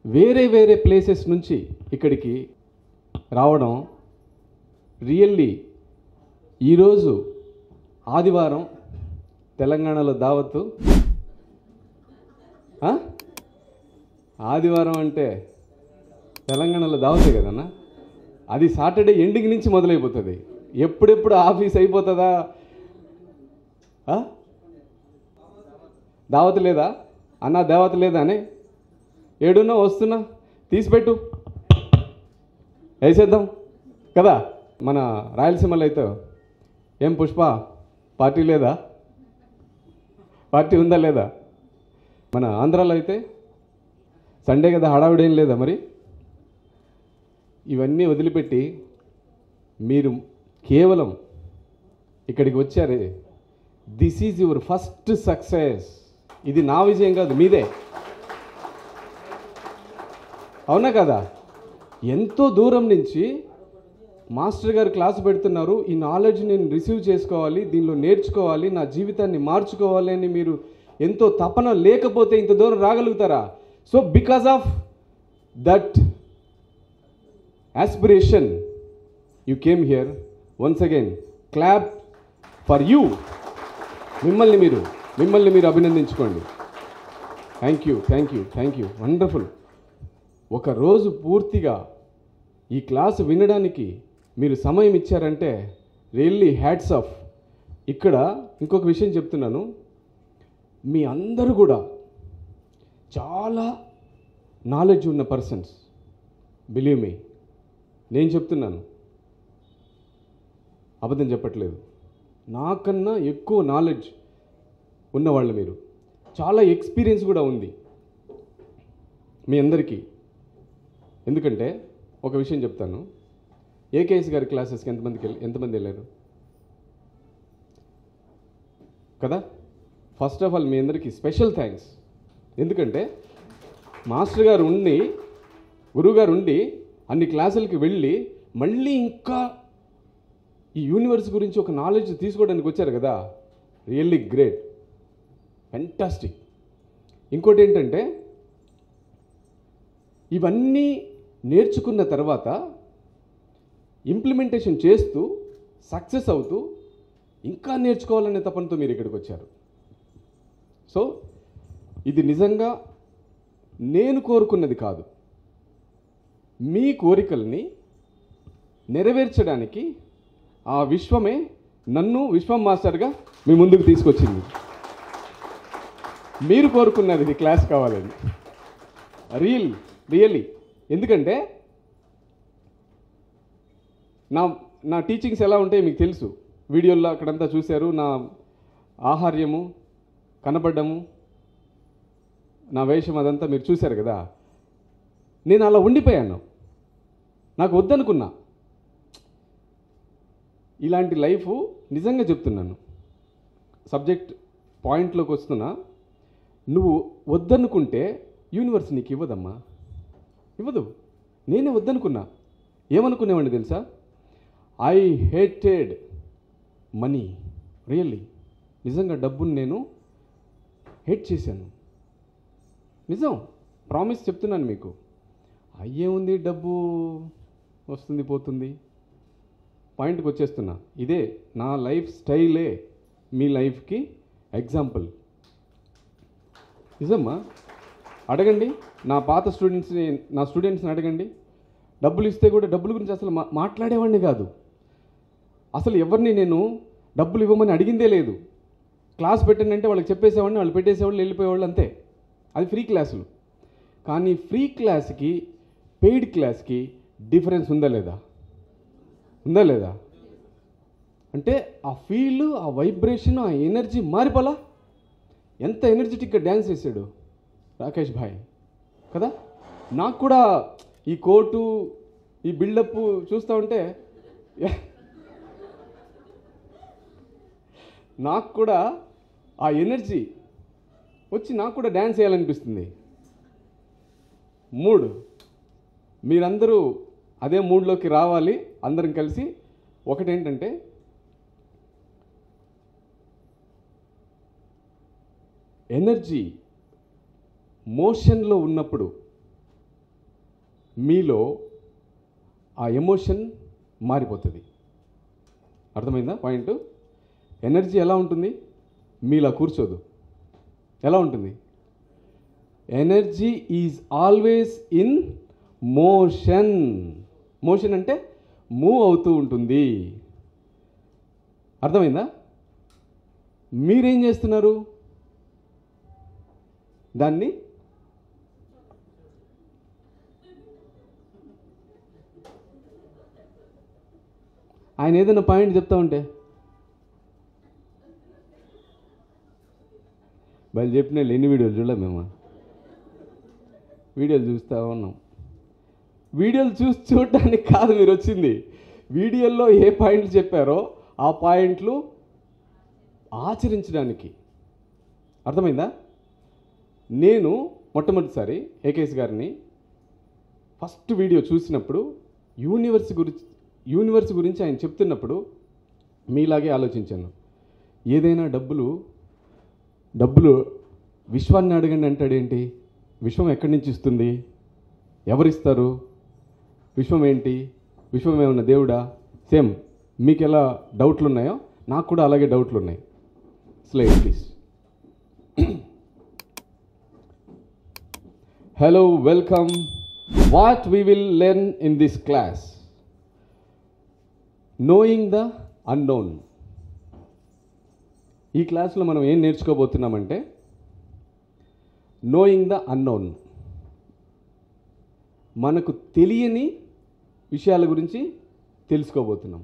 వేరే వేరే ప్లేసెస్ నుంచి ఇక్కడికి రావడం రియల్లీ ఈరోజు ఆదివారం తెలంగాణలో దావత్తు. ఆదివారం అంటే తెలంగాణలో దావతే కదన్నా. అది సాటర్డే ఎండింగ్ నుంచి మొదలైపోతుంది. ఎప్పుడెప్పుడు ఆఫీస్ అయిపోతుందా? దావత్ లేదా అన్న? దావత్ లేదా అని ఏడున్నా వస్తున్నా తీసిపెట్టు వేసేద్దాం కదా. మన రాయలసీమలో అయితే ఏం పుష్ప పార్టీ లేదా? పార్టీ ఉందా లేదా? మన ఆంధ్రాలో అయితే సండే కదా, హడావుడేం లేదా? మరి ఇవన్నీ వదిలిపెట్టి మీరు కేవలం ఇక్కడికి వచ్చారే, this is your first success. ఇది నా విజయం కాదు, మీదే. అవునా కదా? ఎంతో దూరం నుంచి మాస్టర్ గారు క్లాసు పెడుతున్నారు, ఈ నాలెడ్జ్ నేను రిసీవ్ చేసుకోవాలి, దీనిలో నేర్చుకోవాలి, నా జీవితాన్ని మార్చుకోవాలి అని మీరు ఎంతో తపన లేకపోతే ఇంత దూరం రాగలుగుతారా? So because of that aspiration you came here. Once again clap for you. మిమ్మల్ని మీరు అభినందించుకోండి. Thank you wonderful. ఒక రోజు పూర్తిగా ఈ క్లాసు వినడానికి మీరు సమయం ఇచ్చారంటే రియల్లీ హ్యాట్స్ ఆఫ్. ఇక్కడ ఇంకొక విషయం చెప్తున్నాను, మీ అందరూ కూడా చాలా నాలెడ్జ్ ఉన్న పర్సన్స్. బిలీవ్ మీ, నేను చెప్తున్నాను, అబద్ధం చెప్పట్లేదు. నాకన్నా ఎక్కువ నాలెడ్జ్ ఉన్నవాళ్ళు మీరు. చాలా ఎక్స్పీరియన్స్ కూడా ఉంది మీ అందరికీ. ఎందుకంటే ఒక విషయం చెప్తాను, ఏకేఎస్ గారి క్లాసెస్కి ఎంతమంది వెళ్ళారు కదా? ఫస్ట్ ఆఫ్ ఆల్ మీ అందరికీ స్పెషల్ థ్యాంక్స్. ఎందుకంటే మాస్టర్ గారు ఉండి, గురువుగారు ఉండి అన్ని క్లాసులకి వెళ్ళి మళ్ళీ ఇంకా ఈ యూనివర్స్ గురించి ఒక నాలెడ్జ్ తీసుకోవడానికి వచ్చారు కదా. Really great, fantastic. ఇంకోటి ఏంటంటే, ఇవన్నీ నేర్చుకున్న తర్వాత ఇంప్లిమెంటేషన్ చేస్తూ సక్సెస్ అవుతూ ఇంకా నేర్చుకోవాలనే తపనతో మీరు ఇక్కడికి వచ్చారు. సో ఇది నిజంగా నేను కోరుకున్నది కాదు, మీ కోరికల్ని నెరవేర్చడానికి ఆ విశ్వమే నన్ను విశ్వం మాస్టర్గా మీ ముందుకు తీసుకొచ్చింది. మీరు కోరుకున్నది ఈ క్లాస్ కావాలని. రియల్లీ. ఎందుకంటే నా టీచింగ్స్ ఎలా ఉంటాయో మీకు తెలుసు. వీడియోల్లో అక్కడంతా చూశారు. నా ఆహార్యము, కనబడ్డము, నా వేషం అదంతా మీరు చూశారు కదా. నేను అలా ఉండిపోయాను. నాకు వద్దనుకున్నా ఇలాంటి లైఫ్. నిజంగా చెప్తున్నాను, సబ్జెక్ట్ పాయింట్లోకి వస్తున్నా. నువ్వు వద్దనుకుంటే యూనివర్స్ నీకు ఇవ్వదమ్మా, ఇవ్వదు. నేనే వద్దనుకున్నా. ఏమనుకునేవాడిని తెలుసా? I hated money. రియల్లీ, నిజంగా డబ్బుని నేను హేట్ చేశాను. నిజం, ప్రామిస్ చెప్తున్నాను మీకు. అయ్యే ఉంది, డబ్బు వస్తుంది పోతుంది, పాయింట్కి వచ్చేస్తున్నా. ఇదే నా లైఫ్ స్టైలే మీ లైఫ్కి ఎగ్జాంపుల్. నిజమ్మా, అడగండి నా పాత స్టూడెంట్స్ని అడగండి. డబ్బులు ఇస్తే కూడా డబ్బుల గురించి అసలు మాట్లాడేవాడిని కాదు. అసలు ఎవరిని నేను డబ్బులు ఇవ్వమని అడిగిందే లేదు. క్లాస్ పెట్టండి వాళ్ళకి చెప్పేసేవాడిని, వాళ్ళు పెట్టేసేవాళ్ళు, వెళ్ళిపోయేవాళ్ళు, అంతే. అది ఫ్రీ క్లాసులు. కానీ ఫ్రీ క్లాస్కి పెయిడ్ క్లాస్కి డిఫరెన్స్ ఉందా లేదా? అంటే ఆ ఫీల్, ఆ వైబ్రేషన్, ఆ ఎనర్జీ మారిపోలా. ఎంత ఎనర్జెటిక్గా డ్యాన్స్ చేశాడు రాకేష్ భాయ్ కదా. నాకు కూడా ఈ కోటు, ఈ బిల్డప్ చూస్తూ ఉంటే నాకు కూడా ఆ ఎనర్జీ వచ్చి నాకు కూడా డ్యాన్స్ చేయాలనిపిస్తుంది. మూడ్, మీరందరూ అదే మూడ్లోకి రావాలి. అందరం కలిసి ఒకటేంటంటే, ఎనర్జీ మోషన్లో ఉన్నప్పుడు మీలో ఆ ఎమోషన్ మారిపోతుంది. అర్థమైందా పాయింట్? ఎనర్జీ ఎలా ఉంటుంది? మీలా కూర్చోదు. ఎలా ఉంటుంది? Energy is always in motion. Motion అంటే మూవ్ అవుతూ ఉంటుంది. అర్థమైందా? మీరేం చేస్తున్నారు? దాన్ని ఆయన ఏదైనా పాయింట్ చెప్తా ఉంటే వాళ్ళు చెప్పిన ఎన్ని వీడియోలు చూడలే మేము. వీడియోలు చూస్తూ ఉన్నాం. వీడియోలు చూడటానికి కాదు మీరు వచ్చింది. వీడియోల్లో ఏ పాయింట్లు చెప్పారో ఆ పాయింట్లు ఆచరించడానికి. అర్థమైందా? నేను మొట్టమొదటిసారి ఏకేఎస్ గారిని ఫస్ట్ వీడియో చూసినప్పుడు యూనివర్స్ గురించి ఆయన చెప్తున్నప్పుడు మీలాగే ఆలోచించాను. ఏదైనా డబ్బులు విశ్వాన్ని అడగండి అంటాడేంటి? విశ్వం ఎక్కడి నుంచి ఇస్తుంది? ఎవరిస్తారు? విశ్వం ఏంటి? విశ్వం ఏమన్నా దేవుడా? సేమ్ మీకు ఎలా డౌట్లు ఉన్నాయో నాకు కూడా అలాగే డౌట్లు ఉన్నాయి. Slide please. Hello, welcome. What we will learn in this class? Knowing the unknown. ఈ క్లాస్లో మనం ఏం నేర్చుకోబోతున్నామంటే నోయింగ్ ద అన్నోన్. మనకు తెలియని విషయాల గురించి తెలుసుకోబోతున్నాం.